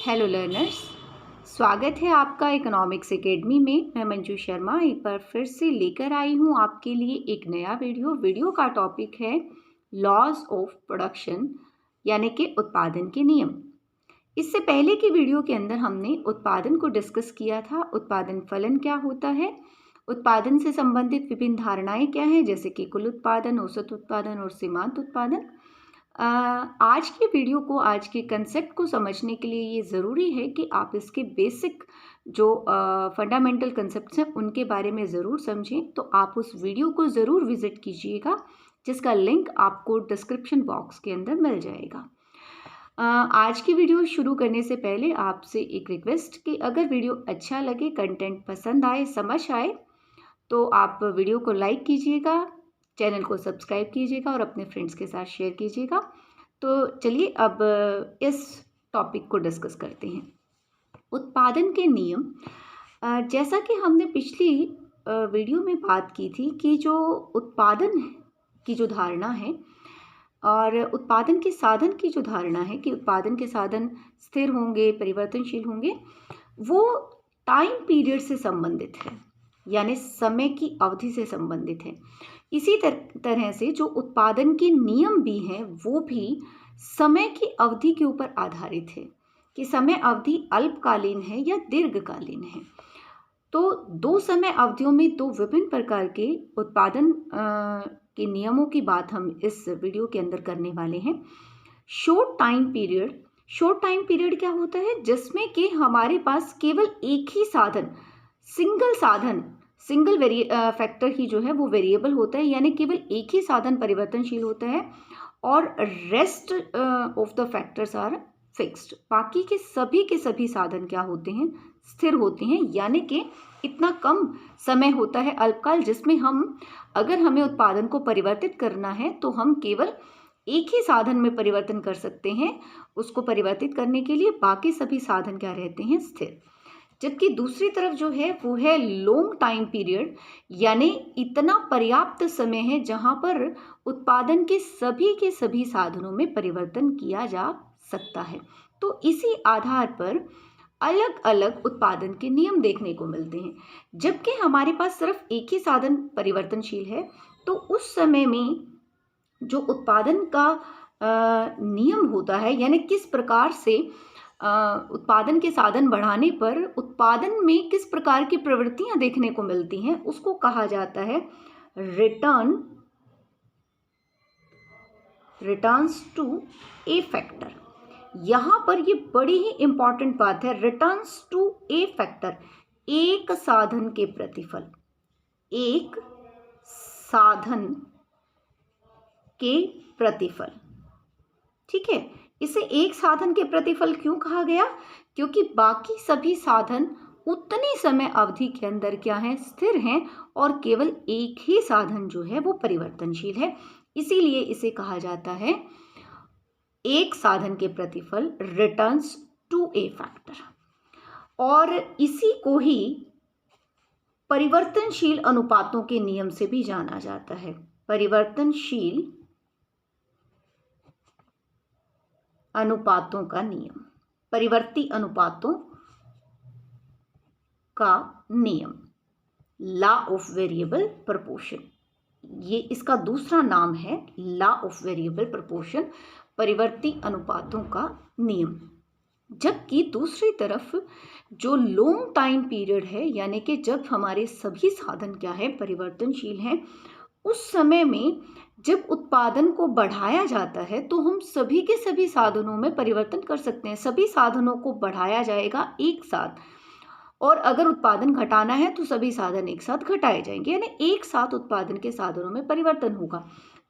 Hello learners, स्वागत है आपका इकोनॉमिक्स एकेडमी में। मैं मंजू शर्मा एक बार फिर से लेकर आई हूँ आपके लिए एक नया वीडियो का टॉपिक है लॉज ऑफ प्रोडक्शन यानी कि उत्पादन के नियम। इससे पहले की वीडियो के अंदर हमने उत्पादन को डिस्कस किया था। उत्पादन फलन क्या होता है, उत्पादन से संबंधित विभिन्न धारणाएं क्या हैं, जैसे कि कुल उत्पादन, औसत उत्पादन और सीमांत उत्पादन। आज के वीडियो को, आज के कंसेप्ट को समझने के लिए ये ज़रूरी है कि आप इसके बेसिक जो फंडामेंटल कंसेप्ट्स हैं उनके बारे में ज़रूर समझें। तो आप उस वीडियो को ज़रूर विज़िट कीजिएगा, जिसका लिंक आपको डिस्क्रिप्शन बॉक्स के अंदर मिल जाएगा। आज की वीडियो शुरू करने से पहले आपसे एक रिक्वेस्ट कि अगर वीडियो अच्छा लगे, कंटेंट पसंद आए, समझ आए, तो आप वीडियो को लाइक कीजिएगा, चैनल को सब्सक्राइब कीजिएगा और अपने फ्रेंड्स के साथ शेयर कीजिएगा। तो चलिए अब इस टॉपिक को डिस्कस करते हैं। उत्पादन के नियम, जैसा कि हमने पिछली वीडियो में बात की थी कि जो उत्पादन की जो धारणा है और उत्पादन के साधन की जो धारणा है कि उत्पादन के साधन स्थिर होंगे, परिवर्तनशील होंगे, वो टाइम पीरियड से संबंधित है, यानी समय की अवधि से संबंधित है। इसी तरह से जो उत्पादन के नियम भी हैं वो भी समय की अवधि के ऊपर आधारित है कि समय अवधि अल्पकालीन है या दीर्घकालीन है। तो दो समय अवधियों में दो विभिन्न प्रकार के उत्पादन के नियमों की बात हम इस वीडियो के अंदर करने वाले हैं। शॉर्ट टाइम पीरियड क्या होता है, जिसमें कि हमारे पास केवल एक ही साधन, सिंगल फैक्टर ही जो है वो वेरिएबल होता है, यानी केवल एक ही साधन परिवर्तनशील होता है और rest of the factors are fixed. बाकी के सभी साधन क्या होते हैं, स्थिर होते हैं, यानी कि इतना कम समय होता है अल्पकाल, जिसमें अगर हमें उत्पादन को परिवर्तित करना है तो हम केवल एक ही साधन में परिवर्तन कर सकते हैं। उसको परिवर्तित करने के लिए बाकी सभी साधन क्या रहते हैं, स्थिर। जबकि दूसरी तरफ जो है वो है लॉन्ग टाइम पीरियड, यानी इतना पर्याप्त समय है जहां पर उत्पादन के सभी साधनों में परिवर्तन किया जा सकता है। तो इसी आधार पर अलग अलग उत्पादन के नियम देखने को मिलते हैं। जबकि हमारे पास सिर्फ एक ही साधन परिवर्तनशील है, तो उस समय में जो उत्पादन का नियम होता है, यानी किस प्रकार से उत्पादन के साधन बढ़ाने पर उत्पादन में किस प्रकार की प्रवृत्तियां देखने को मिलती हैं, उसको कहा जाता है रिटर्न्स टू ए फैक्टर। यहां पर ये बड़ी ही इंपॉर्टेंट बात है, रिटर्न्स टू ए फैक्टर, एक साधन के प्रतिफल, एक साधन के प्रतिफल। ठीक है, इसे एक साधन के प्रतिफल क्यों कहा गया, क्योंकि बाकी सभी साधन उतनी समय अवधि के अंदर क्या है, स्थिर हैं, और केवल एक ही साधन जो है वो परिवर्तनशील है। इसीलिए इसे कहा जाता है एक साधन के प्रतिफल, रिटर्न्स टू ए फैक्टर। और इसी को ही परिवर्तनशील अनुपातों के नियम से भी जाना जाता है। परिवर्तनशील अनुपातों का नियम, परिवर्ती अनुपातों का नियम, लॉ ऑफ वेरिएबल प्रोपोर्शन, ये इसका दूसरा नाम है, लॉ ऑफ वेरिएबल प्रोपोर्शन, परिवर्ती अनुपातों का नियम। जबकि दूसरी तरफ जो लॉन्ग टाइम पीरियड है, यानी कि जब हमारे सभी साधन क्या है, परिवर्तनशील हैं, उस समय में जब उत्पादन को बढ़ाया जाता है तो हम सभी के सभी साधनों में परिवर्तन कर सकते हैं। सभी साधनों को बढ़ाया जाएगा एक साथ, और अगर उत्पादन घटाना है तो सभी साधन एक साथ घटाए जाएंगे, यानी एक साथ उत्पादन के साधनों में परिवर्तन होगा।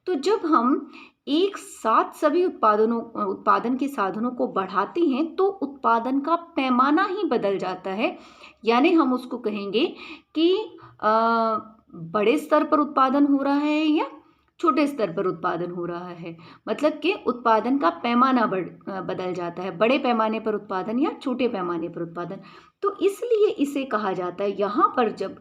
तो जब हम एक साथ सभी उत्पादन के साधनों को बढ़ाते हैं तो उत्पादन का पैमाना ही बदल जाता है, यानी हम उसको कहेंगे कि बड़े स्तर पर उत्पादन हो रहा है या छोटे स्तर पर उत्पादन हो रहा है, मतलब कि उत्पादन का पैमाना बदल जाता है, बड़े पैमाने पर उत्पादन या छोटे पैमाने पर उत्पादन। तो इसलिए इसे कहा जाता है, यहाँ पर जब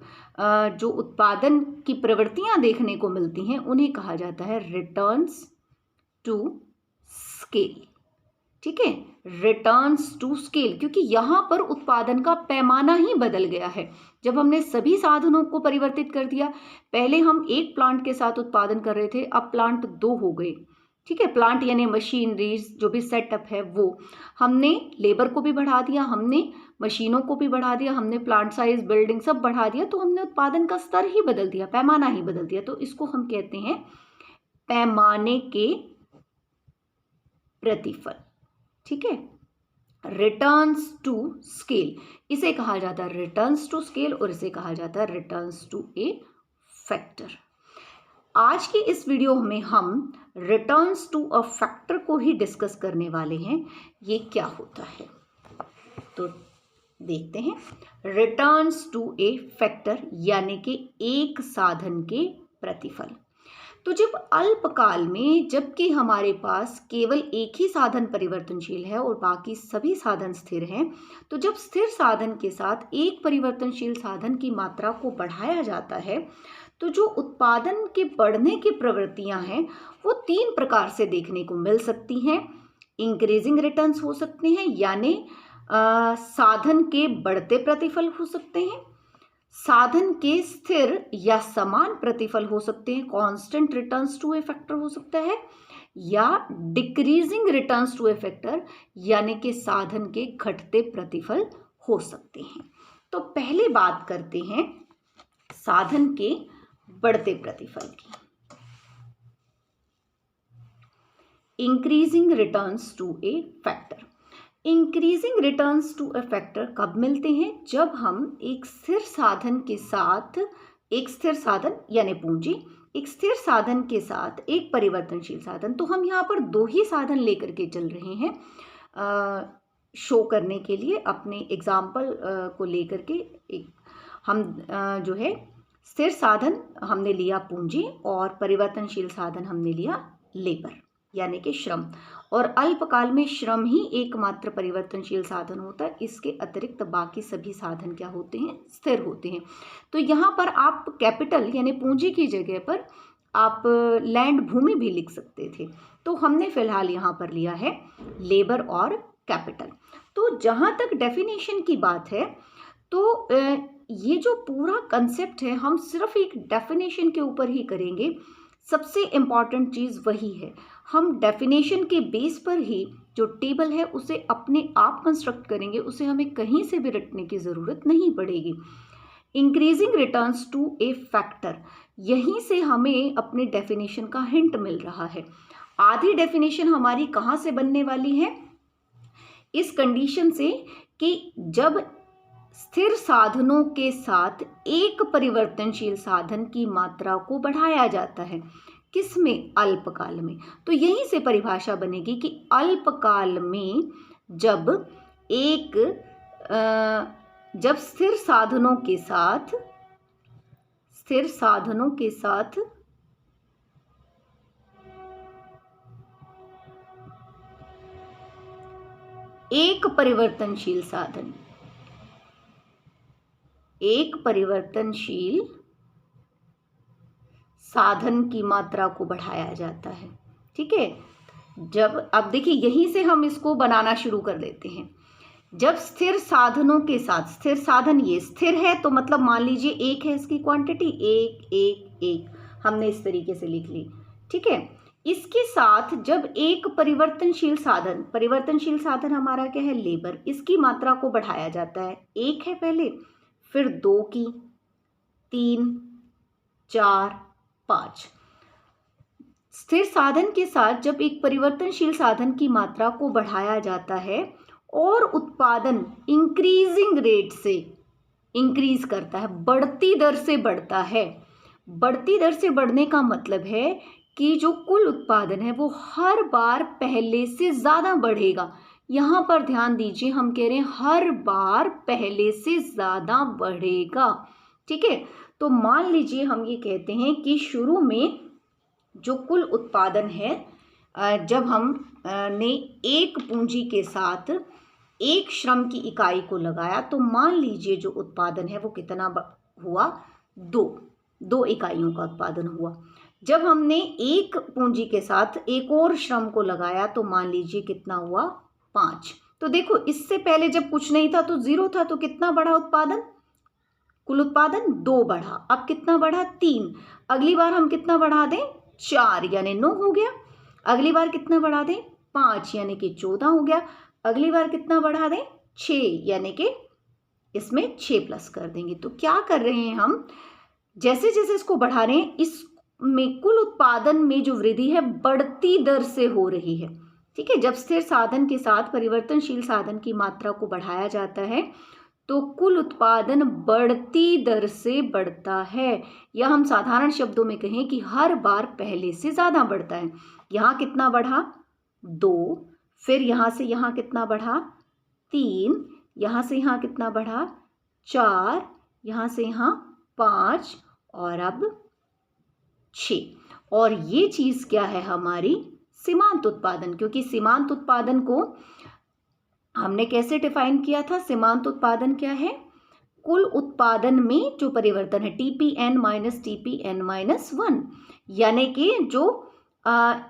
जो उत्पादन की प्रवृत्तियां देखने को मिलती हैं उन्हें कहा जाता है रिटर्न्स टू स्केल। ठीक है, रिटर्न्स टू स्केल, क्योंकि यहाँ पर उत्पादन का पैमाना ही बदल गया है। जब हमने सभी साधनों को परिवर्तित कर दिया, पहले हम एक प्लांट के साथ उत्पादन कर रहे थे, अब प्लांट 2 हो गए। ठीक है, प्लांट यानी मशीनरीज, जो भी सेटअप है वो, हमने लेबर को भी बढ़ा दिया, हमने मशीनों को भी बढ़ा दिया, हमने प्लांट साइज, बिल्डिंग सब बढ़ा दिया, तो हमने उत्पादन का स्तर ही बदल दिया, पैमाना ही बदल दिया। तो इसको हम कहते हैं पैमाने के प्रतिफल। ठीक है, रिटर्न्स टू स्केल, इसे कहा जाता है रिटर्न्स टू स्केल और इसे कहा जाता है रिटर्न्स टू ए फैक्टर। आज की इस वीडियो में हम रिटर्न्स टू अ फैक्टर को ही डिस्कस करने वाले हैं। ये क्या होता है तो देखते हैं। रिटर्न्स टू ए फैक्टर यानी कि एक साधन के प्रतिफल। तो जब अल्पकाल में, जबकि हमारे पास केवल एक ही साधन परिवर्तनशील है और बाकी सभी साधन स्थिर हैं, तो जब स्थिर साधन के साथ एक परिवर्तनशील साधन की मात्रा को बढ़ाया जाता है, तो जो उत्पादन के बढ़ने की प्रवृत्तियां हैं वो 3 प्रकार से देखने को मिल सकती हैं। इंक्रीजिंग रिटर्न्स हो सकते हैं, यानी साधन के बढ़ते प्रतिफल हो सकते हैं, साधन के स्थिर या समान प्रतिफल हो सकते हैं, constant returns to a factor हो सकता है, या decreasing returns to a factor यानी कि साधन के घटते प्रतिफल हो सकते हैं। तो पहले बात करते हैं साधन के बढ़ते प्रतिफल की। Increasing returns to a factor. Increasing returns to a factor कब मिलते हैं? जब हम एक स्थिर साधन के साथ, एक स्थिर साधन यानी पूंजी, एक स्थिर साधन के साथ एक परिवर्तनशील साधन, तो हम यहाँ पर 2 ही साधन लेकर के चल रहे हैं शो करने के लिए, अपने एग्जाम्पल को लेकर के। एक हम जो है स्थिर साधन हमने लिया पूंजी और परिवर्तनशील साधन हमने लिया लेबर यानी कि श्रम, और अल्पकाल में श्रम ही एकमात्र परिवर्तनशील साधन होता है। इसके अतिरिक्त बाकी सभी साधन क्या होते हैं? स्थिर होते हैं। तो यहाँ पर आप कैपिटल यानी पूंजी की जगह पर आप लैंड, भूमि भी लिख सकते थे। तो हमने फिलहाल यहाँ पर लिया है लेबर और कैपिटल। तो जहाँ तक डेफिनेशन की बात है, तो ये जो पूरा कंसेप्ट है हम सिर्फ एक डेफिनेशन के ऊपर ही करेंगे। सबसे इम्पॉर्टेंट चीज़ वही है, हम डेफिनेशन के बेस पर ही जो टेबल है उसे अपने आप कंस्ट्रक्ट करेंगे, उसे हमें कहीं से भी रटने की ज़रूरत नहीं पड़ेगी। Increasing returns to a factor, यहीं से हमें अपने डेफिनेशन का हिंट मिल रहा है। आधी डेफिनेशन हमारी कहाँ से बनने वाली है? इस कंडीशन से कि जब स्थिर साधनों के साथ एक परिवर्तनशील साधन की मात्रा को बढ़ाया जाता है, किसमें? अल्पकाल में। तो यहीं से परिभाषा बनेगी कि अल्पकाल में जब स्थिर साधनों के साथ एक परिवर्तनशील साधन की मात्रा को बढ़ाया जाता है। ठीक है, अब देखिए यहीं से हम इसको बनाना शुरू कर देते हैं। जब स्थिर साधनों के साथ, स्थिर साधन ये स्थिर है, तो मतलब मान लीजिए 1 है इसकी क्वांटिटी, 1 1 1 हमने इस तरीके से लिख ली। ठीक है, इसके साथ जब एक परिवर्तनशील साधन हमारा क्या है? लेबर, इसकी मात्रा को बढ़ाया जाता है। 1 है पहले, फिर 2 की, 3 4 5। स्थिर साधन के साथ जब एक परिवर्तनशील साधन की मात्रा को बढ़ाया जाता है और उत्पादन इंक्रीजिंग रेट से इंक्रीज करता है, बढ़ती दर से बढ़ता है। बढ़ती दर से बढ़ने का मतलब है कि जो कुल उत्पादन है वो हर बार पहले से ज़्यादा बढ़ेगा। यहाँ पर ध्यान दीजिए, हम कह रहे हैं हर बार पहले से ज़्यादा बढ़ेगा। ठीक है, तो मान लीजिए हम ये कहते हैं कि शुरू में जो कुल उत्पादन है, जब हमने एक पूंजी के साथ एक श्रम की इकाई को लगाया, तो मान लीजिए जो उत्पादन है वो कितना हुआ? 2 इकाइयों का उत्पादन हुआ। जब हमने एक पूंजी के साथ एक और श्रम को लगाया तो मान लीजिए कितना हुआ? 5। तो देखो इससे पहले जब कुछ नहीं था तो 0 था, तो कितना बढ़ा उत्पादन? कुल उत्पादन 2 बढ़ा। अब कितना बढ़ा? 3। अगली बार हम कितना बढ़ा दें? 4 यानी 9 हो गया। अगली बार कितना बढ़ा दें? 5 यानी कि 14 हो गया। अगली बार कितना बढ़ा दें? 6 यानी कि इसमें 6 प्लस कर देंगे। तो क्या कर रहे हैं हम, जैसे जैसे इसको बढ़ा रहे हैं, इसमें कुल उत्पादन में जो वृद्धि है बढ़ती दर से हो रही है। ठीक है, जब स्थिर साधन के साथ परिवर्तनशील साधन की मात्रा को बढ़ाया जाता है तो कुल उत्पादन बढ़ती दर से बढ़ता है, या हम साधारण शब्दों में कहें कि हर बार पहले से ज्यादा बढ़ता है। यहाँ कितना बढ़ा? 2। फिर यहाँ से यहाँ कितना बढ़ा? 3। यहाँ से यहाँ कितना बढ़ा? 4। यहाँ से यहाँ 5 और अब 6। और ये चीज क्या है? हमारी सीमांत उत्पादन। क्योंकि सीमांत उत्पादन को हमने कैसे डिफाइन किया था? सीमांत उत्पादन क्या है? कुल उत्पादन में जो परिवर्तन है TPN माइनस TPN माइनस 1, यानी कि जो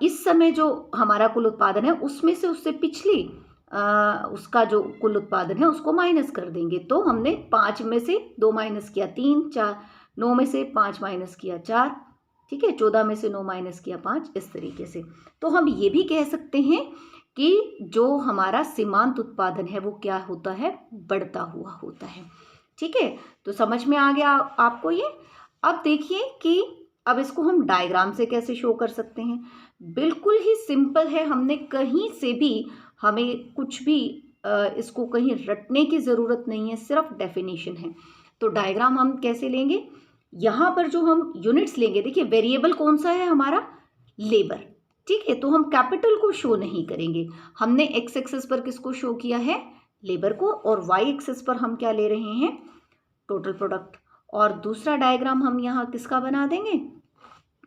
इस समय जो हमारा कुल उत्पादन है उसमें से उससे पिछली उसका जो कुल उत्पादन है उसको माइनस कर देंगे। तो हमने 5 में से 2 माइनस किया 3, 4, 9 में से 5 माइनस किया 4, ठीक है, 14 में से 9 माइनस किया 5, इस तरीके से। तो हम ये भी कह सकते हैं कि जो हमारा सीमांत उत्पादन है वो क्या होता है? बढ़ता हुआ होता है। ठीक है, तो समझ में आ गया आपको ये। अब देखिए कि अब इसको हम डायग्राम से कैसे शो कर सकते हैं। बिल्कुल ही सिंपल है, हमने कहीं से भी हमें कुछ भी इसको कहीं रटने की ज़रूरत नहीं है, सिर्फ डेफिनेशन है। तो डायग्राम हम कैसे लेंगे? यहाँ पर जो हम यूनिट्स लेंगे, देखिए वेरिएबल कौन सा है हमारा? लेबर। ठीक है, तो हम कैपिटल को शो नहीं करेंगे। हमने एक्स एक्सिस पर किसको शो किया है? लेबर को। और वाई एक्सिस पर हम क्या ले रहे हैं? Total product. और दूसरा डायग्राम हम यहाँ किसका बना देंगे?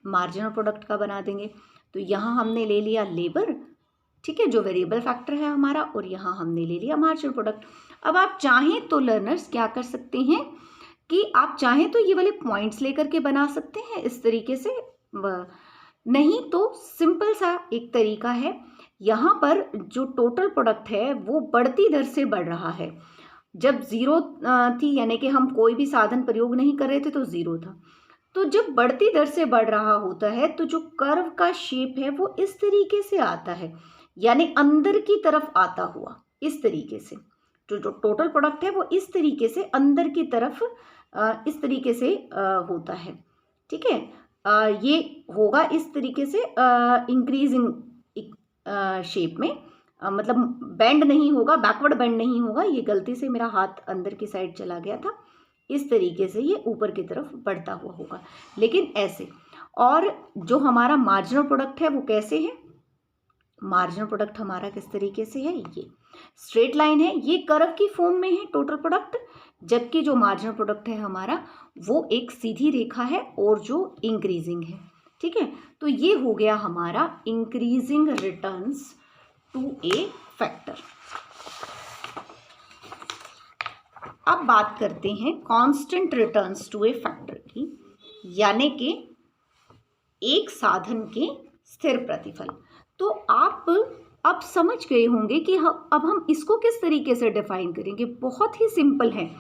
मार्जिनल प्रोडक्ट का बना देंगे। तो यहाँ हमने ले लिया लेबर, ठीक है, जो वेरिएबल फैक्टर है हमारा, और यहाँ हमने ले लिया मार्जिनल प्रोडक्ट। अब आप चाहें तो लर्नर्स क्या कर सकते हैं कि आप चाहें तो ये वाले पॉइंट्स लेकर के बना सकते हैं इस तरीके से, नहीं तो सिंपल सा एक तरीका है। यहाँ पर जो टोटल प्रोडक्ट है वो बढ़ती दर से बढ़ रहा है। जब 0 थी यानी कि हम कोई भी साधन प्रयोग नहीं कर रहे थे तो 0 था। तो जब बढ़ती दर से बढ़ रहा होता है तो जो कर्व का शेप है वो इस तरीके से आता है, यानी अंदर की तरफ आता हुआ, इस तरीके से। जो टोटल प्रोडक्ट है वो इस तरीके से अंदर की तरफ इस तरीके से होता है। ठीक है, ये होगा इस तरीके से इंक्रीजिंग शेप में, मतलब बेंड नहीं होगा, बैकवर्ड बेंड नहीं होगा। ये गलती से मेरा हाथ अंदर की साइड चला गया था। इस तरीके से ये ऊपर की तरफ बढ़ता हुआ होगा, लेकिन ऐसे। और जो हमारा मार्जिनल प्रोडक्ट है वो कैसे है? मार्जिनल प्रोडक्ट हमारा किस तरीके से है? ये स्ट्रेट लाइन है, ये कर्व की फॉर्म में है टोटल प्रोडक्ट, जबकि जो मार्जिनल प्रोडक्ट है हमारा वो एक सीधी रेखा है और जो इंक्रीजिंग है। ठीक है, तो ये हो गया हमारा increasing returns to a factor. अब बात करते हैं constant returns to a factor की, यानी कि एक साधन के स्थिर प्रतिफल। तो आप अब समझ गए होंगे कि अब हम इसको किस तरीके से डिफाइन करेंगे। बहुत ही सिंपल है,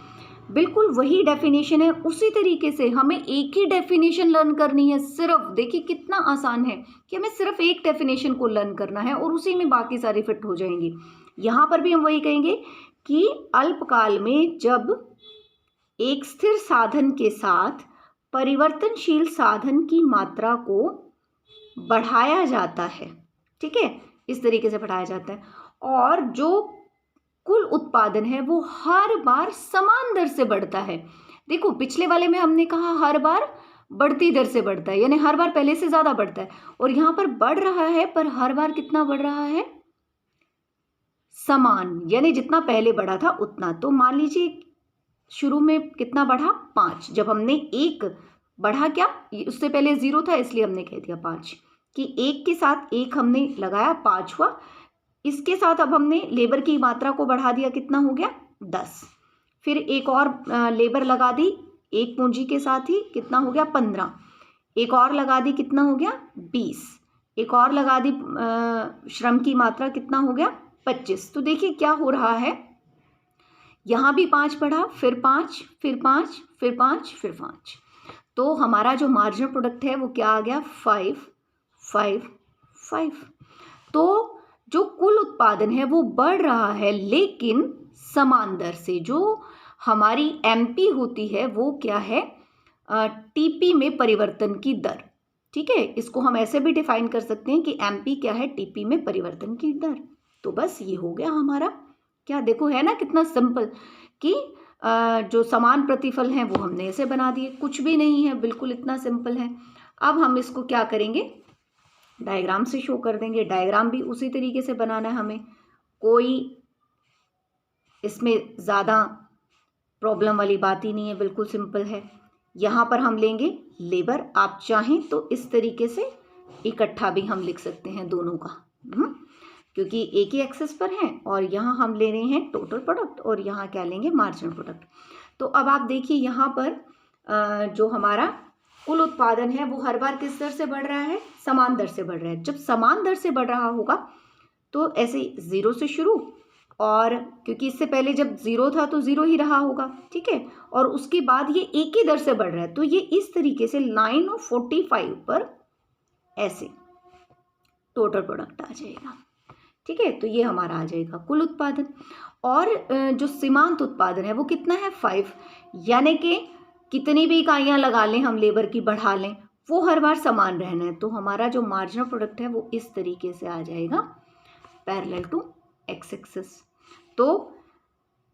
बिल्कुल वही डेफिनेशन है, उसी तरीके से हमें एक ही डेफिनेशन लर्न करनी है। सिर्फ देखिए कितना आसान है कि हमें सिर्फ एक डेफिनेशन को लर्न करना है और उसी में बाकी सारी फिट हो जाएंगी। यहाँ पर भी हम वही कहेंगे कि अल्पकाल में जब एक स्थिर साधन के साथ परिवर्तनशील साधन की मात्रा को बढ़ाया जाता है, ठीक है, इस तरीके से बढ़ाया जाता है, और जो कुल उत्पादन है वो हर बार समान दर से बढ़ता है। देखो पिछले वाले में हमने कहा हर बार बढ़ती दर से बढ़ता है, यानी हर बार पहले से ज्यादा बढ़ता है, और यहाँ पर बढ़ रहा है पर हर बार कितना बढ़ रहा है? समान, यानी जितना पहले बढ़ा था उतना। तो मान लीजिए शुरू में कितना बढ़ा? 5। जब हमने 1 बढ़ा, क्या उससे पहले 0 था इसलिए हमने कह दिया 5, कि 1 के साथ 1 हमने लगाया 5 हुआ। इसके साथ अब हमने लेबर की मात्रा को बढ़ा दिया, कितना हो गया? 10। फिर एक और लेबर लगा दी 1 पूंजी के साथ ही, कितना हो गया? 15। एक और लगा दी, कितना हो गया? 20। एक और लगा दी श्रम की मात्रा, कितना हो गया? 25। तो देखिए क्या हो रहा है, यहाँ भी 5 बढ़ा, फिर 5, फिर 5, फिर 5, फिर 5। तो हमारा जो मार्जिनल प्रोडक्ट है वो क्या आ गया, 5, 5, 5। तो जो कुल उत्पादन है वो बढ़ रहा है, लेकिन समान दर से। जो हमारी एमपी होती है वो क्या है, टीपी में परिवर्तन की दर। ठीक है, इसको हम ऐसे भी डिफाइन कर सकते हैं कि एमपी क्या है, टीपी में परिवर्तन की दर। तो बस ये हो गया हमारा, क्या देखो है ना कितना सिंपल, कि जो समान प्रतिफल हैं वो हमने ऐसे बना दिए, कुछ भी नहीं है, बिल्कुल इतना सिंपल है। अब हम इसको क्या करेंगे, डायग्राम से शो कर देंगे। डायग्राम भी उसी तरीके से बनाना है हमें, कोई इसमें ज़्यादा प्रॉब्लम वाली बात ही नहीं है, बिल्कुल सिंपल है। यहाँ पर हम लेंगे लेबर, आप चाहें तो इस तरीके से इकट्ठा भी हम लिख सकते हैं दोनों का, क्योंकि एक ही एक्सेस पर है। और यहाँ हम ले रहे हैं टोटल प्रोडक्ट और यहाँ क्या लेंगे, मार्जिनल प्रोडक्ट। तो अब आप देखिए यहाँ पर जो हमारा कुल उत्पादन है वो हर बार किस दर से बढ़ रहा है, समान दर से बढ़ रहा है। जब समान दर से बढ़ रहा होगा तो ऐसे 0 से शुरू, और क्योंकि इससे पहले जब 0 था तो 0 ही रहा होगा, ठीक है, और उसके बाद ये एक ही दर से बढ़ रहा है, तो ये इस तरीके से लाइन ऑफ 45 पर ऐसे टोटल प्रोडक्ट आ जाएगा। ठीक है, तो ये हमारा आ जाएगा कुल उत्पादन। और जो सीमांत उत्पादन है वो कितना है, 5, यानी कि कितनी भी इकाइयाँ लगा लें हम, लेबर की बढ़ा लें, वो हर बार समान रहना है। तो हमारा जो मार्जिनल प्रोडक्ट है वो इस तरीके से आ जाएगा, पैरेलल टू एक्स एक्सिस। तो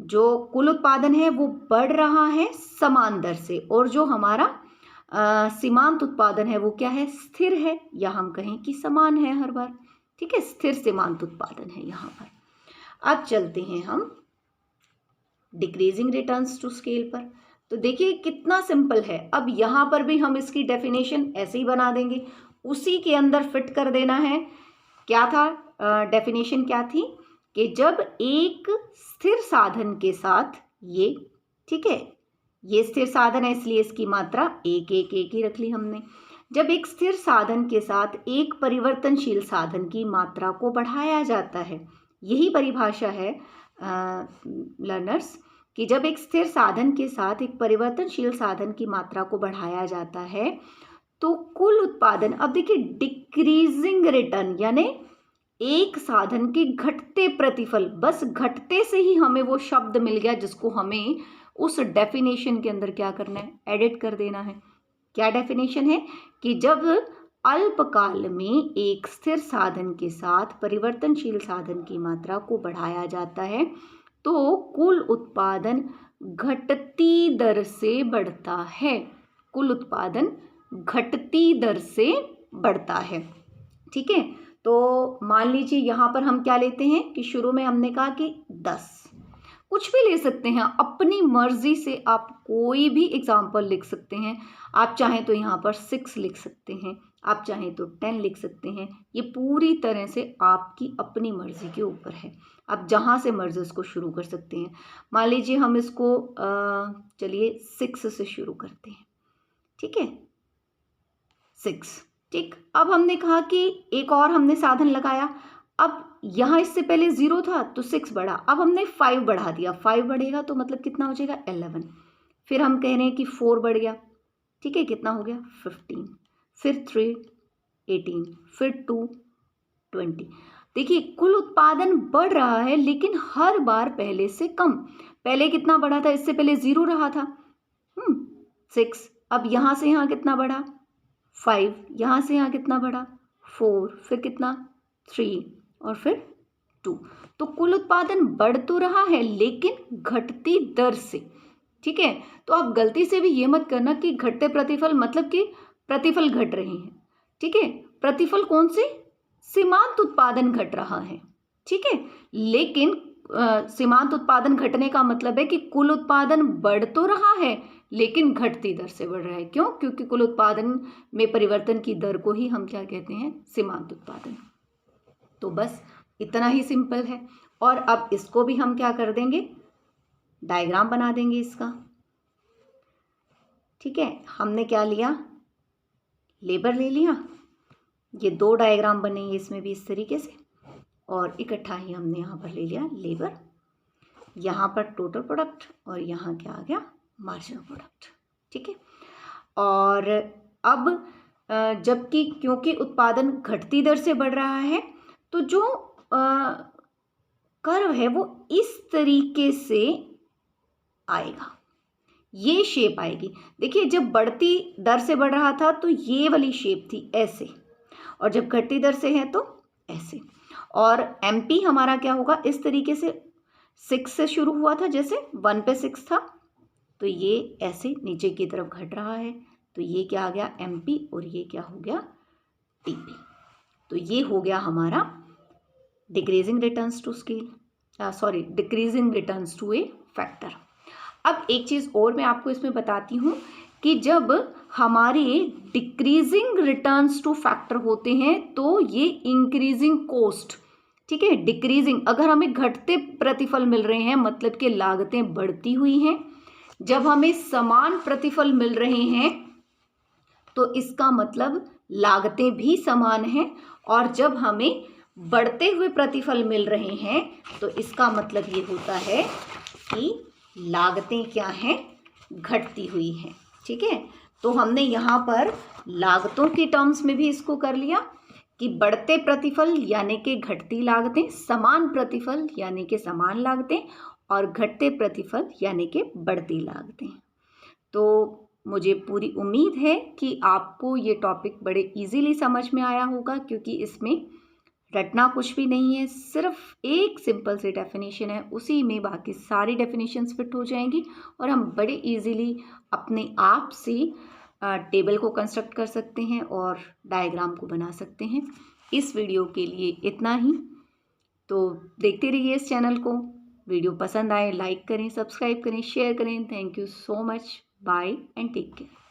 जो कुल उत्पादन है वो बढ़ रहा है समान दर से, और जो हमारा सीमांत उत्पादन है वो क्या है, स्थिर है, या हम कहें कि समान है हर बार। ठीक है, स्थिर सीमांत उत्पादन है यहाँ पर। अब चलते हैं हम डिक्रीजिंग रिटर्न्स टू स्केल पर। तो देखिए कितना सिंपल है। अब यहाँ पर भी हम इसकी डेफिनेशन ऐसे ही बना देंगे, उसी के अंदर फिट कर देना है। क्या था, डेफिनेशन क्या थी, कि जब एक स्थिर साधन के साथ ये, ठीक है, ये स्थिर साधन है इसलिए इसकी मात्रा एक एक एक ही रख ली हमने। जब एक स्थिर साधन के साथ एक परिवर्तनशील साधन की मात्रा को बढ़ाया जाता है, यही परिभाषा है लर्नर्स, कि जब एक स्थिर साधन के साथ एक परिवर्तनशील साधन की मात्रा को बढ़ाया जाता है तो कुल उत्पादन, अब देखिए डिक्रीजिंग रिटर्न यानी एक साधन के घटते प्रतिफल, बस घटते से ही हमें वो शब्द मिल गया जिसको हमें उस डेफिनेशन के अंदर क्या करना है, एडिट कर देना है। क्या डेफिनेशन है, कि जब अल्पकाल में एक स्थिर साधन के साथ परिवर्तनशील साधन की मात्रा को बढ़ाया जाता है तो कुल उत्पादन घटती दर से बढ़ता है। कुल उत्पादन घटती दर से बढ़ता है। ठीक है, तो मान लीजिए यहाँ पर हम क्या लेते हैं कि शुरू में हमने कहा कि 10, कुछ भी ले सकते हैं अपनी मर्जी से, आप कोई भी एग्जाम्पल लिख सकते हैं। आप चाहें तो यहाँ पर 6 लिख सकते हैं, आप चाहें तो 10 लिख सकते हैं, ये पूरी तरह से आपकी अपनी मर्जी के ऊपर है। आप जहाँ से मर्जी इसको शुरू कर सकते हैं। मान लीजिए हम इसको चलिए 6 से शुरू करते हैं। ठीक है, 6, ठीक। अब हमने कहा कि एक और हमने साधन लगाया, अब यहाँ इससे पहले 0 था तो 6 बढ़ा, अब हमने 5 बढ़ा दिया, 5 बढ़ेगा तो मतलब कितना हो जाएगा, 11। फिर हम कह रहे हैं कि 4 बढ़ गया, ठीक है, कितना हो गया, 15, फिर 3 18, फिर 2 20। देखिए कुल उत्पादन बढ़ रहा है लेकिन हर बार पहले से कम। पहले कितना बढ़ा था, इससे पहले 0 रहा था 6, अब यहाँ से यहाँ कितना बढ़ा 5, यहाँ से यहाँ कितना बढ़ा 4, फिर कितना 3 और फिर 2। तो कुल उत्पादन बढ़ तो रहा है लेकिन घटती दर से। ठीक है, तो आप गलती से भी ये मत करना कि घटते प्रतिफल मतलब कि प्रतिफल घट रहे हैं। ठीक है, प्रतिफल कौन से, सीमांत उत्पादन घट रहा है। ठीक है, लेकिन सीमांत उत्पादन घटने का मतलब है कि कुल उत्पादन बढ़ तो रहा है लेकिन घटती दर से बढ़ रहा है। क्यों, क्योंकि कुल उत्पादन में परिवर्तन की दर को ही हम क्या कहते हैं, सीमांत उत्पादन। तो बस इतना ही सिंपल है। और अब इसको भी हम क्या कर देंगे, डायग्राम बना देंगे इसका। ठीक है, हमने क्या लिया, लेबर ले लिया, ये 2 डायग्राम बनेंगे इसमें भी इस तरीके से। और इकट्ठा ही हमने यहाँ पर ले लिया लेबर, यहाँ पर टोटल प्रोडक्ट और यहाँ क्या आ गया मार्जिनल प्रोडक्ट। ठीक है, और अब जबकि क्योंकि उत्पादन घटती दर से बढ़ रहा है तो जो कर्व है वो इस तरीके से आएगा, ये शेप आएगी। देखिए जब बढ़ती दर से बढ़ रहा था तो ये वाली शेप थी ऐसे, और जब घटती दर से है तो ऐसे। और एमपी हमारा क्या होगा, इस तरीके से 6 से शुरू हुआ था, जैसे 1 पे 6 था, तो ये ऐसे नीचे की तरफ घट रहा है, तो ये क्या आ गया एमपी और ये क्या हो गया टीपी। तो ये हो गया हमारा decreasing returns to scale, decreasing returns to a factor. अब एक चीज़ और मैं आपको इसमें बताती हूँ कि जब हमारे डिक्रीजिंग रिटर्न्स टू फैक्टर होते हैं तो ये इंक्रीजिंग कॉस्ट, ठीक है, डिक्रीजिंग, अगर हमें घटते प्रतिफल मिल रहे हैं मतलब कि लागतें बढ़ती हुई हैं, जब हमें समान प्रतिफल मिल रहे हैं तो इसका मतलब लागतें भी समान हैं, और जब हमें बढ़ते हुए प्रतिफल मिल रहे हैं तो इसका मतलब ये होता है कि लागतें क्या हैं, घटती हुई हैं। ठीक है, तो हमने यहाँ पर लागतों के टर्म्स में भी इसको कर लिया कि बढ़ते प्रतिफल यानी कि घटती लागतें, समान प्रतिफल यानी कि समान लागतें, और घटते प्रतिफल यानी कि बढ़ती लागतें। तो मुझे पूरी उम्मीद है कि आपको ये टॉपिक बड़े इजीली समझ में आया होगा, क्योंकि इसमें रटना कुछ भी नहीं है, सिर्फ एक सिंपल सी डेफिनेशन है, उसी में बाकी सारी डेफिनेशंस फिट हो जाएंगी और हम बड़े इजीली अपने आप से टेबल को कंस्ट्रक्ट कर सकते हैं और डायग्राम को बना सकते हैं। इस वीडियो के लिए इतना ही, तो देखते रहिए इस चैनल को। वीडियो पसंद आए लाइक करें, सब्सक्राइब करें, शेयर करें। Thank you so much, bye and take care.